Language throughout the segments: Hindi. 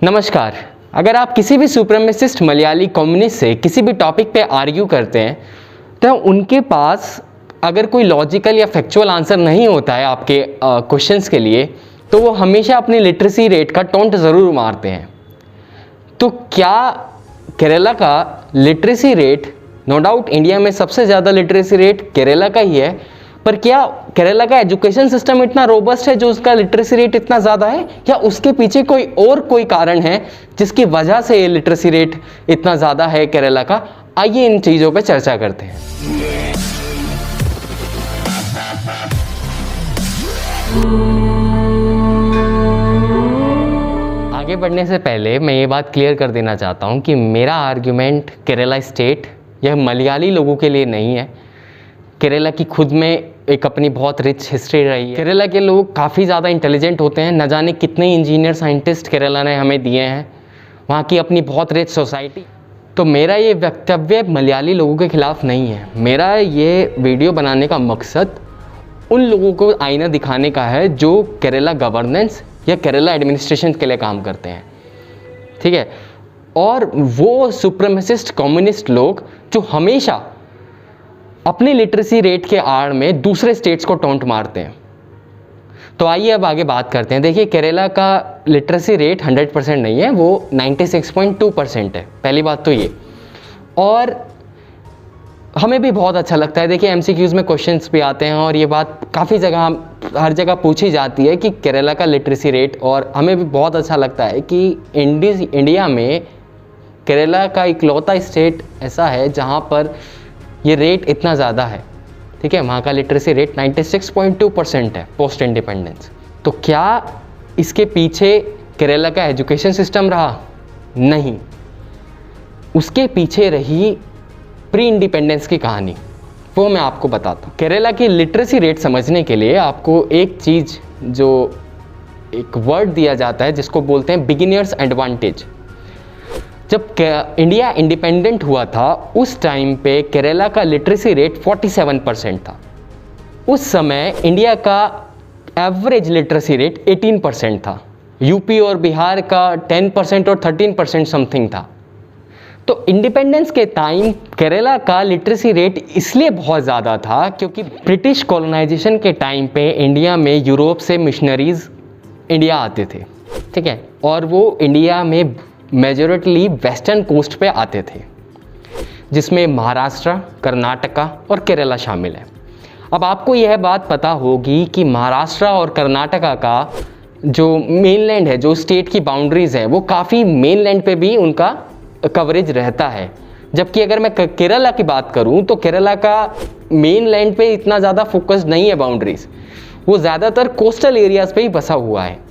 नमस्कार। अगर आप किसी भी सुप्रीमेसिस्ट मलयाली कम्युनिस्ट से किसी भी टॉपिक पे आर्ग्यू करते हैं तो उनके पास अगर कोई लॉजिकल या फैक्चुअल आंसर नहीं होता है आपके क्वेश्चंस के लिए, तो वो हमेशा अपनी लिटरेसी रेट का टोंट ज़रूर मारते हैं। तो क्या केरला का literacy rate, no doubt India में सबसे ज़्यादा लिटरेसी रेट केरला का ही है, पर क्या केरला का एजुकेशन सिस्टम इतना रोबस्ट है जो उसका लिटरेसी रेट इतना ज़्यादा है, या उसके पीछे कोई कारण है जिसकी वजह से ये लिटरेसी रेट इतना ज़्यादा है केरला का? आइए इन चीज़ों पे चर्चा करते हैं। आगे बढ़ने से पहले मैं ये बात क्लियर कर देना चाहता हूँ कि मेरा आर्ग्यूमेंट केरला स्टेट या मलयाली लोगों के लिए नहीं है। केरला की खुद में एक अपनी बहुत रिच हिस्ट्री रही है। केरला के लोग काफ़ी ज़्यादा इंटेलिजेंट होते हैं, न जाने कितने इंजीनियर साइंटिस्ट केरला ने हमें दिए हैं। वहाँ की अपनी बहुत रिच सोसाइटी। तो मेरा ये वक्तव्य मलयाली लोगों के ख़िलाफ़ नहीं है। मेरा ये वीडियो बनाने का मकसद उन लोगों को आईना दिखाने का है जो केरला गवर्नेंस या केरला एडमिनिस्ट्रेशन के लिए काम करते हैं, ठीक है। और वो सुप्रीमेसिस्ट कम्युनिस्ट लोग जो हमेशा अपनी लिटरेसी रेट के आड़ में दूसरे स्टेट्स को टोंट मारते हैं। तो आइए अब आगे बात करते हैं। देखिए, केरला का लिटरेसी रेट 100% नहीं है, वो 96.2% है। पहली बात तो ये। और हमें भी बहुत अच्छा लगता है। देखिए, MCQs में क्वेश्चंस भी आते हैं और ये बात काफ़ी जगह, हर जगह पूछी जाती है कि केरला का लिटरेसी रेट, और हमें भी बहुत अच्छा लगता है कि इंडिया में केरला का इकलौता स्टेट ऐसा है जहाँ पर ये रेट इतना ज़्यादा है, ठीक है। वहाँ का लिटरेसी रेट 96.2% है पोस्ट इंडिपेंडेंस। तो क्या इसके पीछे केरला का एजुकेशन सिस्टम रहा? नहीं, उसके पीछे रही प्री इंडिपेंडेंस की कहानी। वो मैं आपको बताता हूँ। केरला की लिटरेसी रेट समझने के लिए आपको एक चीज़, जो एक वर्ड दिया जाता है जिसको बोलते हैं बिगिनर्स एडवांटेज। जब इंडिया इंडिपेंडेंट हुआ था उस टाइम पे केरला का लिटरेसी रेट 47% था। उस समय इंडिया का एवरेज लिटरेसी रेट 18% था। यूपी और बिहार का 10% और 13% समथिंग था। तो इंडिपेंडेंस के टाइम केरला का लिटरेसी रेट इसलिए बहुत ज़्यादा था क्योंकि ब्रिटिश कॉलोनाइजेशन के टाइम पे इंडिया में यूरोप से मिशनरीज़ इंडिया आते थे, ठीक है। और वो इंडिया में मेजॉरिटली वेस्टर्न कोस्ट पे आते थे, जिसमें महाराष्ट्र, कर्नाटका और केरला शामिल है। अब आपको यह बात पता होगी कि महाराष्ट्र और कर्नाटका का जो मेनलैंड है, जो स्टेट की बाउंड्रीज़ है, वो काफ़ी मेनलैंड पे भी उनका कवरेज रहता है। जबकि अगर मैं केरला की बात करूं तो केरला का मेनलैंड पे इतना ज़्यादा फोकस नहीं है बाउंड्रीज़, वो ज़्यादातर कोस्टल एरियाज़ पे ही बसा हुआ है।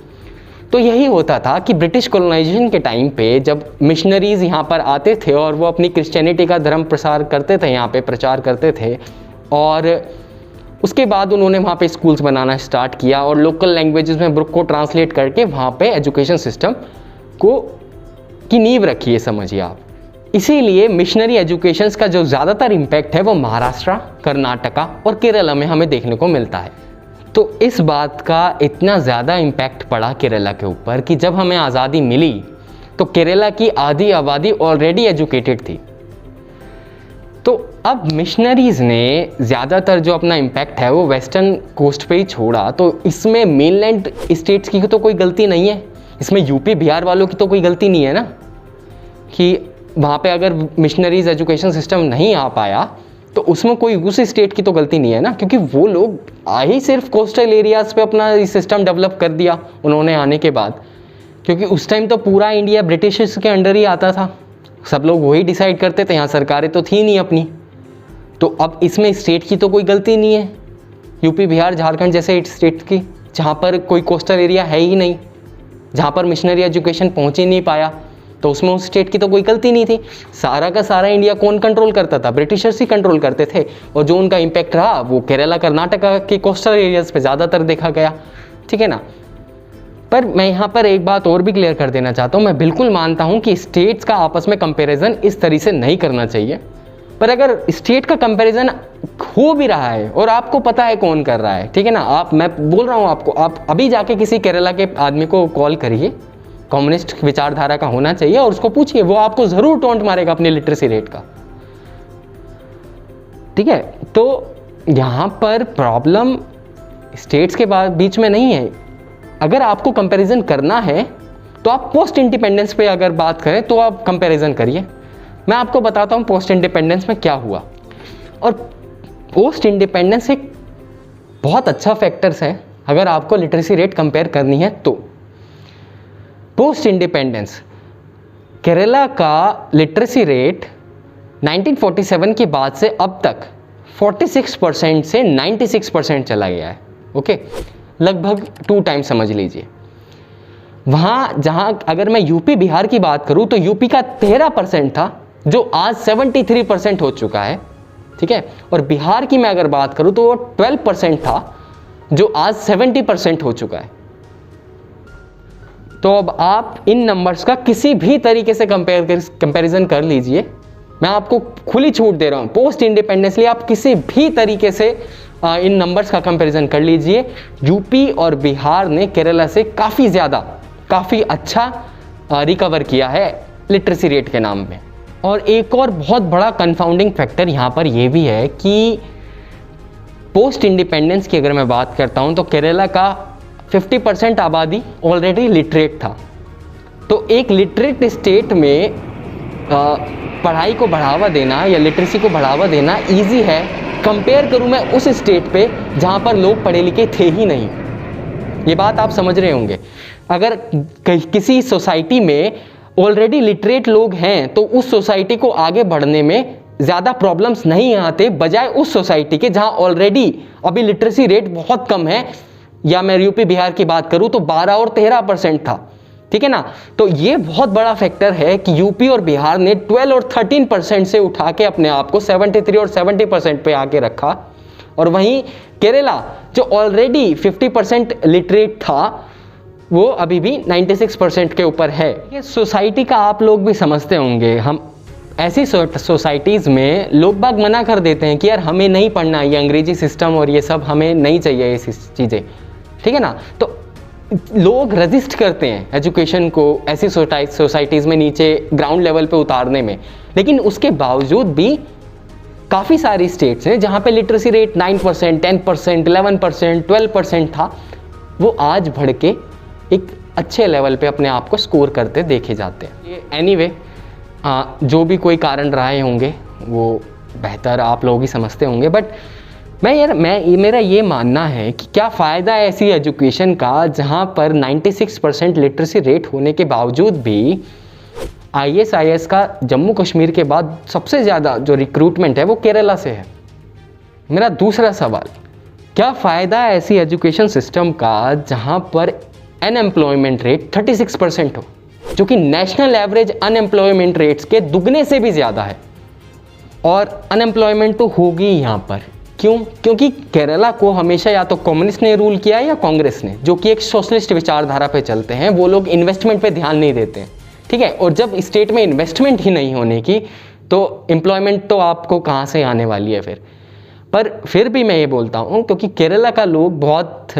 तो यही होता था कि ब्रिटिश कॉलोनाइजेशन के टाइम पे जब मिशनरीज़ यहाँ पर आते थे और वो अपनी क्रिश्चियनिटी का धर्म प्रसार करते थे, यहाँ पे प्रचार करते थे, और उसके बाद उन्होंने वहाँ पे स्कूल्स बनाना स्टार्ट किया और लोकल लैंग्वेजेस में बुक को ट्रांसलेट करके वहाँ पे एजुकेशन सिस्टम को की नींव रखी है, समझिए आप। इसीलिए मिशनरी एजुकेशंस का जो ज़्यादातर इम्पैक्ट है वो महाराष्ट्र, कर्नाटका और केरला में हमें देखने को मिलता है। तो इस बात का इतना ज़्यादा इम्पैक्ट पड़ा केरला के ऊपर कि जब हमें आज़ादी मिली तो केरला की आधी आबादी ऑलरेडी एजुकेटेड थी। तो अब मिशनरीज़ ने ज़्यादातर जो अपना इम्पैक्ट है वो वेस्टर्न कोस्ट पे ही छोड़ा। तो इसमें मेनलैंड स्टेट्स की तो कोई गलती नहीं है, इसमें यूपी बिहार वालों की तो कोई गलती नहीं है ना, कि वहाँ पे अगर मिशनरीज़ एजुकेशन सिस्टम नहीं आ पाया तो उसमें कोई उस स्टेट की तो गलती नहीं है ना, क्योंकि वो लोग ही सिर्फ कोस्टल एरियाज़ पे अपना सिस्टम डेवलप कर दिया उन्होंने आने के बाद। क्योंकि उस टाइम तो पूरा इंडिया ब्रिटिश के अंडर ही आता था, सब लोग वही डिसाइड करते थे, यहाँ सरकारें तो थी नहीं अपनी। तो अब इसमें स्टेट की तो कोई गलती नहीं है, यूपी बिहार झारखंड जैसे स्टेट की, जहाँ पर कोई कोस्टल एरिया है ही नहीं, जहाँ पर मिशनरी एजुकेशन पहुँच ही नहीं पाया, तो उसमें उस स्टेट की तो कोई गलती नहीं थी। सारा का सारा इंडिया कौन कंट्रोल करता था? ब्रिटिशर्स ही कंट्रोल करते थे। और जो उनका इम्पैक्ट रहा वो केरला, कर्नाटका के कोस्टल एरियाज़ पे ज़्यादातर देखा गया, ठीक है ना। पर मैं यहाँ पर एक बात और भी क्लियर कर देना चाहता हूँ। मैं बिल्कुल मानता हूँ कि स्टेट्स का आपस में कंपेरिजन इस तरीके से नहीं करना चाहिए, पर अगर स्टेट का कंपैरिजन हो भी रहा है और आपको पता है कौन कर रहा है, ठीक है ना, मैं बोल रहा हूँ आपको, आप अभी जाके किसी केरला के आदमी को कॉल करिए, कम्युनिस्ट विचारधारा का होना चाहिए और उसको पूछिए, वो आपको ज़रूर टोंट मारेगा अपने लिटरेसी रेट का। ठीक है, तो यहाँ पर प्रॉब्लम स्टेट्स के बीच में नहीं है। अगर आपको कंपैरिजन करना है तो आप पोस्ट इंडिपेंडेंस पे अगर बात करें तो आप कंपैरिजन करिए। मैं आपको बताता हूँ पोस्ट इंडिपेंडेंस में क्या हुआ। और पोस्ट इंडिपेंडेंस एक बहुत अच्छा फैक्टर्स है अगर आपको लिटरेसी रेट कंपेयर करनी है तो। पोस्ट इंडिपेंडेंस केरला का लिटरेसी रेट 1947 के बाद से अब तक 46% से 96% चला गया है। ओके, लगभग 2 टाइम्स समझ लीजिए। वहाँ जहाँ अगर मैं यूपी बिहार की बात करूँ तो यूपी का 13% था जो आज 73% हो चुका है। ठीक है, और बिहार की मैं अगर बात करूँ तो वो 12% था जो आज 70% हो चुका है। तो अब आप इन नंबर्स का किसी भी तरीके से कंपैरिजन कर लीजिए। मैं आपको खुली छूट दे रहा हूँ, पोस्ट इंडिपेंडेंसली आप किसी भी तरीके से इन नंबर्स का कंपैरिजन कर लीजिए। यूपी और बिहार ने केरला से काफ़ी अच्छा रिकवर किया है लिटरेसी रेट के नाम में। और एक और बहुत बड़ा कंफाउंडिंग फैक्टर यहाँ पर यह भी है कि पोस्ट इंडिपेंडेंस की अगर मैं बात करता हूँ तो केरला का 50% आबादी ऑलरेडी लिटरेट था। तो एक लिटरेट स्टेट में पढ़ाई को बढ़ावा देना या लिटरेसी को बढ़ावा देना इजी है। कंपेयर करूँ मैं उस स्टेट पे जहाँ पर लोग पढ़े लिखे थे ही नहीं। ये बात आप समझ रहे होंगे। अगर किसी सोसाइटी में ऑलरेडी लिटरेट लोग हैं तो उस सोसाइटी को आगे बढ़ने में ज़्यादा प्रॉब्लम्स नहीं आते, बजाय उस सोसाइटी के जहाँ ऑलरेडी अभी लिटरेसी रेट बहुत कम है। या मैं यूपी बिहार की बात करूँ तो 12 और 13% था। ठीक है ना, तो ये बहुत बड़ा फैक्टर है कि यूपी और बिहार ने 12 और 13% से उठा के अपने आप को 73 और 70% पे आके रखा। और वहीं केरला जो ऑलरेडी 50% लिटरेट था वो अभी भी 96% के ऊपर है। ये सोसाइटी का आप लोग भी समझते होंगे। हम ऐसी सोसाइटीज़ में लोग बाग मना कर देते हैं कि यार हमें नहीं पढ़ना, ये अंग्रेजी सिस्टम और ये सब हमें नहीं चाहिए ये चीज़ें। ठीक है ना, तो लोग रजिस्ट करते हैं एजुकेशन को ऐसी सोसाइटीज़ में नीचे ग्राउंड लेवल पे उतारने में। लेकिन उसके बावजूद भी काफ़ी सारी स्टेट्स हैं जहाँ पे लिटरेसी रेट 9%, 10%, 11%, 12% था, वो आज बढ़ के एक अच्छे लेवल पे अपने आप को स्कोर करते देखे जाते हैं। ये एनीवे जो भी कोई कारण रहे होंगे वो बेहतर आप लोग ही समझते होंगे। बट मेरा ये मानना है कि क्या फ़ायदा है ऐसी एजुकेशन का जहाँ पर 96% लिटरेसी रेट होने के बावजूद भी IAS का जम्मू कश्मीर के बाद सबसे ज़्यादा जो रिक्रूटमेंट है वो केरला से है। मेरा दूसरा सवाल, क्या फ़ायदा है ऐसी एजुकेशन सिस्टम का जहाँ पर अनएम्प्लॉयमेंट रेट 36% हो, जो कि नेशनल एवरेज अनएम्प्लॉयमेंट रेट्स के दुगने से भी ज़्यादा है। और अनएम्प्लॉयमेंट तो होगी यहाँ पर, क्यों? क्योंकि केरला को हमेशा या तो कम्युनिस्ट ने रूल किया या कांग्रेस ने, जो कि एक सोशलिस्ट विचारधारा पे चलते हैं। वो लोग इन्वेस्टमेंट पे ध्यान नहीं देते हैं। ठीक है, और जब स्टेट में इन्वेस्टमेंट ही नहीं होने की तो एम्प्लॉयमेंट तो आपको कहाँ से आने वाली है फिर। पर फिर भी मैं ये बोलता हूँ क्योंकि केरला का लोग बहुत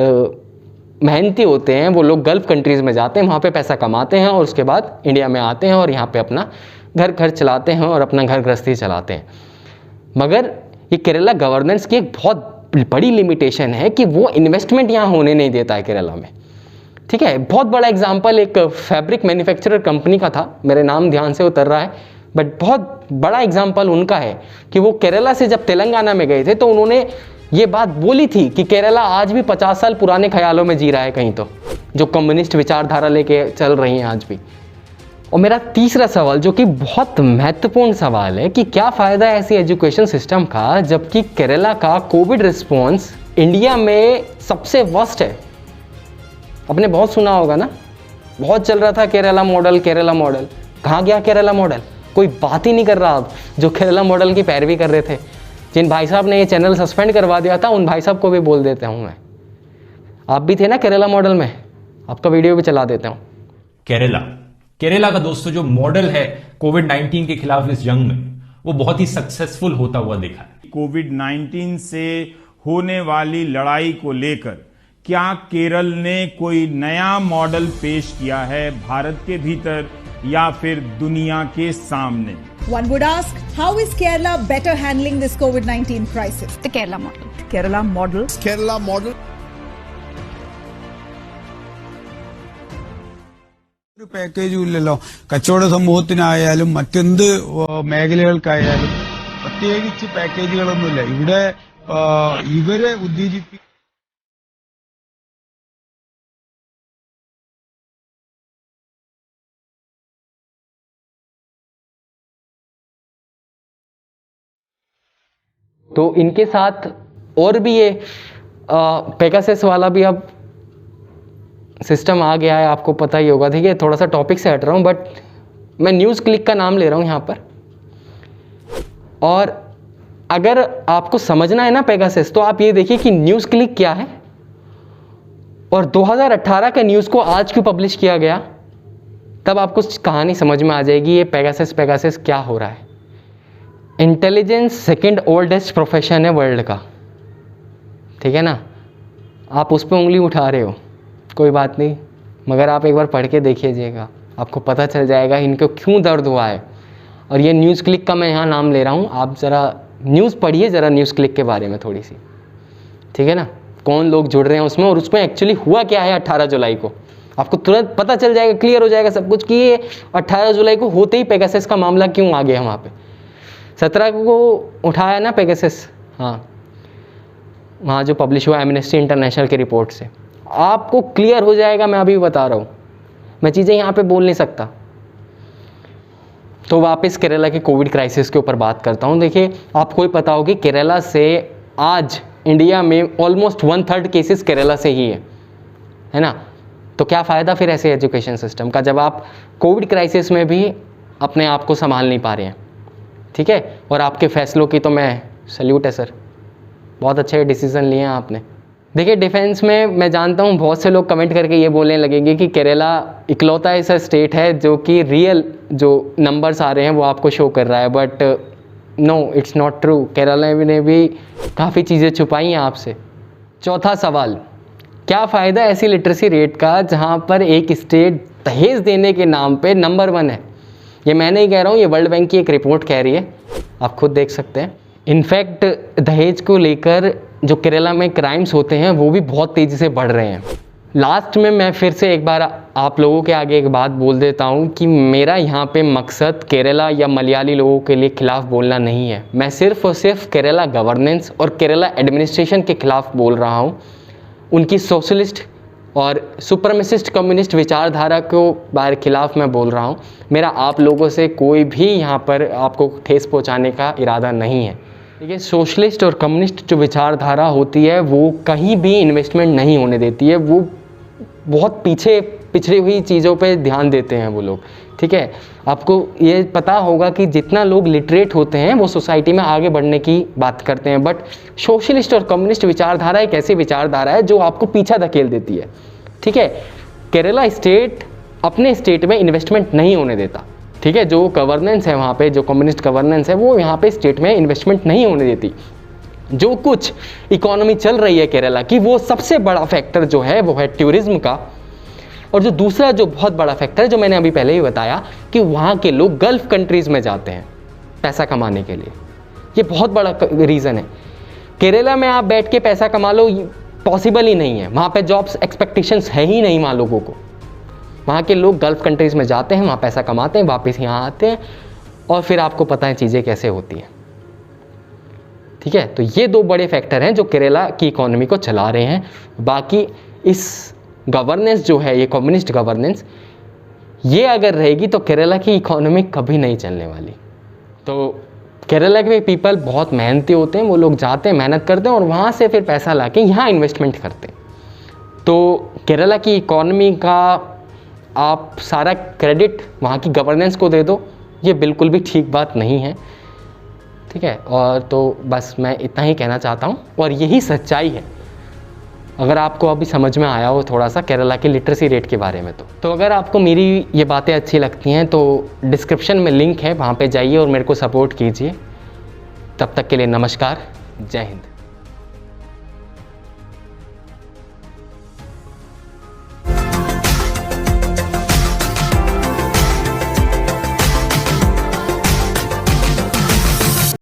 मेहनती होते हैं। वो लोग गल्फ़ कंट्रीज़ में जाते हैं, वहाँ पे पैसा कमाते हैं और उसके बाद इंडिया में आते हैं और यहाँ पे अपना घर चलाते हैं और अपना घर गृहस्थी चलाते हैं। मगर ये केरला गवर्नेंस की एक बहुत बड़ी लिमिटेशन है कि वो इन्वेस्टमेंट यहाँ होने नहीं देता है केरला में। ठीक है, बहुत बड़ा एग्जाम्पल एक फैब्रिक मैन्युफैक्चरर कंपनी का था, मेरे नाम ध्यान से उतर रहा है, बट बहुत बड़ा एग्जाम्पल उनका है कि वो केरला से जब तेलंगाना में गए थे तो उन्होंने ये बात बोली थी कि केरला आज भी 50 साल पुराने ख्यालों में जी रहा है कहीं, तो जो कम्युनिस्ट विचारधारा लेके चल रही हैं आज भी। और मेरा तीसरा सवाल जो कि बहुत महत्वपूर्ण सवाल है कि क्या फ़ायदा है ऐसी एजुकेशन सिस्टम का जबकि केरला का कोविड रिस्पॉन्स इंडिया में सबसे वर्स्ट है। आपने बहुत सुना होगा ना, बहुत चल रहा था केरला मॉडल। कहाँ गया केरला मॉडल? कोई बात ही नहीं कर रहा अब, जो केरला मॉडल की पैरवी कर रहे थे। जिन भाई साहब ने ये चैनल सस्पेंड करवा दिया था उन भाई साहब को भी बोल देता हूँ मैं, आप भी थे ना केरला मॉडल में, आपका वीडियो भी चला देता हूँ। केरला का दोस्तों जो मॉडल है कोविड-19 के खिलाफ इस जंग में, वो बहुत ही सक्सेसफुल होता हुआ दिखा है। कोविड-19 से होने वाली लड़ाई को लेकर क्या केरल ने कोई नया मॉडल पेश किया है भारत के भीतर या फिर दुनिया के सामने? One would ask, how is Kerala better handling this COVID-19 crisis? The Kerala model. Kerala model. Kerala model. ഒരു പാക്കേജും ഇല്ലല്ലോ. കച്ചവട സമൂഹത്തിനായാലും മറ്റെന്ത് മേഖലകൾക്കായാലും പ്രത്യേകിച്ച് പാക്കേജുകളൊന്നുമില്ല. ഇവിടെ ഇവരെ ഉത്തേജിപ്പിക്കും. तो इनके साथ और भी ये पेगासस वाला भी अब सिस्टम आ गया है, आपको पता ही होगा। ठीक है, थोड़ा सा टॉपिक से हट रहा हूँ बट मैं न्यूज़ क्लिक का नाम ले रहा हूँ यहाँ पर। और अगर आपको समझना है ना पेगासस, तो आप ये देखिए कि न्यूज़ क्लिक क्या है और 2018 के न्यूज़ को आज क्यों पब्लिश किया गया, तब आपको कहानी समझ में आ जाएगी ये पेगासस क्या हो रहा है। इंटेलिजेंस सेकंड ओल्डेस्ट प्रोफेशन है वर्ल्ड का, ठीक है ना। आप उस पर उंगली उठा रहे हो, कोई बात नहीं, मगर आप एक बार पढ़ के देखिएगा, आपको पता चल जाएगा इनको क्यों दर्द हुआ है। और ये न्यूज़ क्लिक का मैं यहाँ नाम ले रहा हूँ, आप ज़रा न्यूज़ पढ़िए ज़रा न्यूज़ क्लिक के बारे में थोड़ी सी, ठीक है ना, कौन लोग जुड़ रहे हैं उसमें और उसमें एक्चुअली हुआ क्या है 18 जुलाई को। आपको तुरंत पता चल जाएगा, क्लियर हो जाएगा सब कुछ कि ये 18 जुलाई को होते ही पेगासस का मामला क्यों आ गया वहाँ पे। 17 को उठाया ना पेगासस, हाँ, वहाँ जो पब्लिश हुआ एमनेस्टी इंटरनेशनल की रिपोर्ट से, आपको क्लियर हो जाएगा। मैं अभी बता रहा हूँ, मैं चीज़ें यहाँ पे बोल नहीं सकता। तो वापस केरला के कोविड क्राइसिस के ऊपर बात करता हूँ। देखिए, आपको ही पता होगी केरला से आज इंडिया में ऑलमोस्ट 1/3 केसेस केरला से ही है ना। तो क्या फ़ायदा फिर ऐसे एजुकेशन सिस्टम का जब आप कोविड क्राइसिस में भी अपने आप को संभाल नहीं पा रहे हैं, ठीक है। और आपके फैसलों की तो मैं सल्यूट है सर, बहुत अच्छे डिसीज़न लिए हैं आपने। देखिए, डिफेंस में मैं जानता हूँ बहुत से लोग कमेंट करके ये बोलने लगेंगे कि केरला इकलौता ऐसा स्टेट है जो कि रियल जो नंबर्स आ रहे हैं वो आपको शो कर रहा है, but no, it's not true. Kerala ने भी काफ़ी चीज़ें छुपाई हैं आपसे। चौथा सवाल, क्या फ़ायदा ऐसी लिटरेसी रेट का जहाँ पर एक स्टेट दहेज देने के नाम पे नंबर 1 है। ये मैं नहीं कह रहा हूँ, ये वर्ल्ड बैंक की एक रिपोर्ट कह रही है, आप खुद देख सकते हैं। इनफैक्ट दहेज को लेकर जो केरला में क्राइम्स होते हैं वो भी बहुत तेज़ी से बढ़ रहे हैं। लास्ट में मैं फिर से एक बार आप लोगों के आगे एक बात बोल देता हूँ कि मेरा यहाँ पे मकसद केरला या मलयाली लोगों के लिए ख़िलाफ़ बोलना नहीं है। मैं सिर्फ और सिर्फ केरला गवर्नेंस और केरला एडमिनिस्ट्रेशन के ख़िलाफ़ बोल रहा हूँ, उनकी सोशलिस्ट और सुपरमिसिस्ट कम्युनिस्ट विचारधारा को बाहर खिलाफ मैं बोल रहा हूँ। मेरा आप लोगों से कोई भी यहाँ पर आपको ठेस पहुँचाने का इरादा नहीं है। देखिए, सोशलिस्ट और कम्युनिस्ट जो विचारधारा होती है वो कहीं भी इन्वेस्टमेंट नहीं होने देती है, वो बहुत पिछड़ी हुई चीज़ों पे ध्यान देते हैं वो लोग, ठीक है। आपको ये पता होगा कि जितना लोग लिटरेट होते हैं वो सोसाइटी में आगे बढ़ने की बात करते हैं, बट सोशलिस्ट और कम्युनिस्ट विचारधारा एक ऐसी विचारधारा है जो आपको पीछा धकेल देती है, ठीक है। केरला स्टेट अपने स्टेट में इन्वेस्टमेंट नहीं होने देता, ठीक है। जो गवर्नेंस है वहाँ पे, जो कम्युनिस्ट गवर्नेंस है वो यहाँ पे स्टेट में इन्वेस्टमेंट नहीं होने देती। जो कुछ इकोनॉमी चल रही है केरला की, वो सबसे बड़ा फैक्टर जो है वो है टूरिज्म का। और जो दूसरा जो बहुत बड़ा फैक्टर है जो मैंने अभी पहले ही बताया कि वहाँ के लोग गल्फ़ कंट्रीज़ में जाते हैं पैसा कमाने के लिए, ये बहुत बड़ा रीज़न है। केरला में आप बैठ के पैसा कमा लो, पॉसिबल ही नहीं है। वहाँ पे जॉब्स एक्सपेक्टेशंस है ही नहीं वहाँ लोगों को। वहाँ के लोग गल्फ़ कंट्रीज़ में जाते हैं, वहाँ पैसा कमाते हैं, वापस यहाँ आते हैं और फिर आपको पता है चीज़ें कैसे होती हैं, ठीक है। तो ये 2 बड़े फैक्टर हैं जो केरला की इकोनॉमी को चला रहे हैं। बाकी इस गवर्नेंस जो है, ये कम्युनिस्ट गवर्नेंस, ये अगर रहेगी तो केरला की इकोनॉमी कभी नहीं चलने वाली। तो केरला के पीपल बहुत मेहनती होते हैं, वो लोग जाते हैं, मेहनत करते हैं और वहाँ से फिर पैसा लाके यहाँ इन्वेस्टमेंट करते हैं। तो केरला की इकोनॉमी का आप सारा क्रेडिट वहाँ की गवर्नेंस को दे दो, ये बिल्कुल भी ठीक बात नहीं है, ठीक है। और तो बस मैं इतना ही कहना चाहता हूँ और यही सच्चाई है। अगर आपको अभी समझ में आया हो थोड़ा सा केरला की लिटरेसी रेट के बारे में, तो अगर आपको मेरी ये बातें अच्छी लगती हैं तो डिस्क्रिप्शन में लिंक है, वहाँ पे जाइए और मेरे को सपोर्ट कीजिए। तब तक के लिए नमस्कार, जय हिंद।